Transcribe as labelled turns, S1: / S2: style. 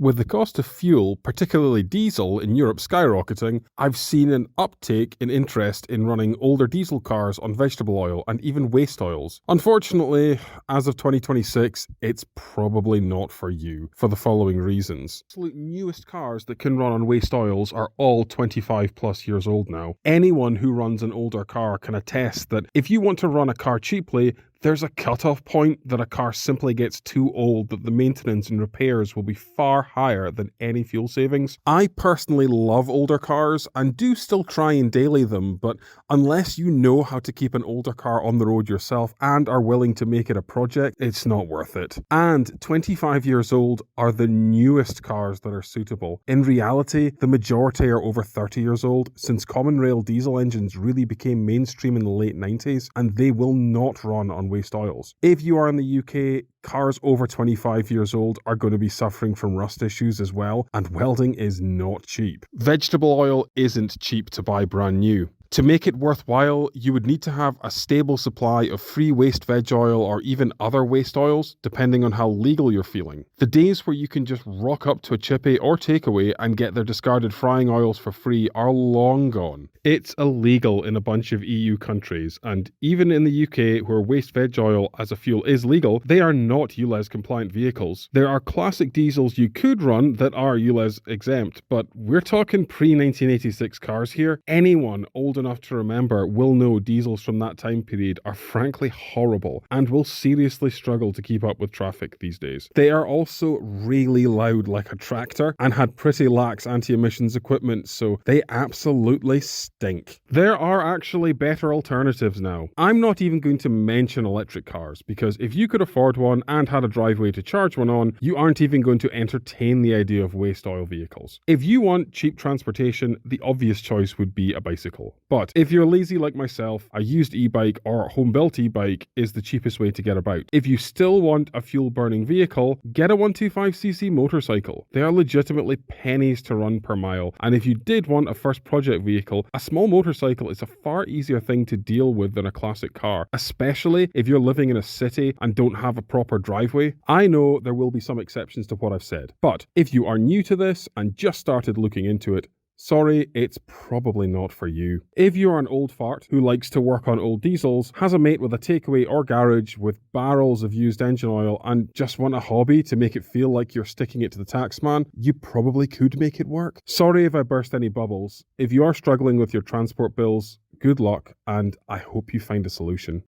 S1: With the cost of fuel, particularly diesel, in Europe skyrocketing, I've seen an uptake in interest in running older diesel cars on vegetable oil and even waste oils. Unfortunately, as of 2026, it's probably not for you, for the following reasons. The absolute newest cars that can run on waste oils are all 25 plus years old now. Anyone who runs an older car can attest that if you want to run a car cheaply, there's a cutoff point that a car simply gets too old that the maintenance and repairs will be far higher than any fuel savings. I personally love older cars and do still try and daily them, but unless you know how to keep an older car on the road yourself and are willing to make it a project, it's not worth it. And 25 years old are the newest cars that are suitable. In reality, the majority are over 30 years old, since common rail diesel engines really became mainstream in the late 90s, and they will not run on waste oils. If you are in the UK, cars over 25 years old are going to be suffering from rust issues as well, and welding is not cheap. Vegetable oil isn't cheap to buy brand new. To make it worthwhile, you would need to have a stable supply of free waste veg oil or even other waste oils, depending on how legal you're feeling. The days where you can just rock up to a chippy or takeaway and get their discarded frying oils for free are long gone. It's illegal in a bunch of EU countries, and even in the UK, where waste veg oil as a fuel is legal, they are not ULEZ compliant vehicles. There are classic diesels you could run that are ULEZ exempt, but we're talking pre-1986 cars here. Anyone old enough to remember will know diesels from that time period are frankly horrible and will seriously struggle to keep up with traffic these days. They are also really loud like a tractor and had pretty lax anti-emissions equipment, so they absolutely stink. There are actually better alternatives now. I'm not even going to mention electric cars, because if you could afford one and had a driveway to charge one on, you aren't even going to entertain the idea of waste oil vehicles. If you want cheap transportation, the obvious choice would be a bicycle. But if you're lazy like myself, a used e-bike or home-built e-bike is the cheapest way to get about. If you still want a fuel-burning vehicle, get a 125cc motorcycle. They are legitimately pennies to run per mile, and if you did want a first project vehicle, a small motorcycle is a far easier thing to deal with than a classic car, especially if you're living in a city and don't have a proper driveway. I know there will be some exceptions to what I've said, but if you are new to this and just started looking into it, sorry, it's probably not for you. If you're an old fart who likes to work on old diesels, has a mate with a takeaway or garage with barrels of used engine oil, and just want a hobby to make it feel like you're sticking it to the taxman, you probably could make it work. Sorry if I burst any bubbles. If you are struggling with your transport bills, good luck, and I hope you find a solution.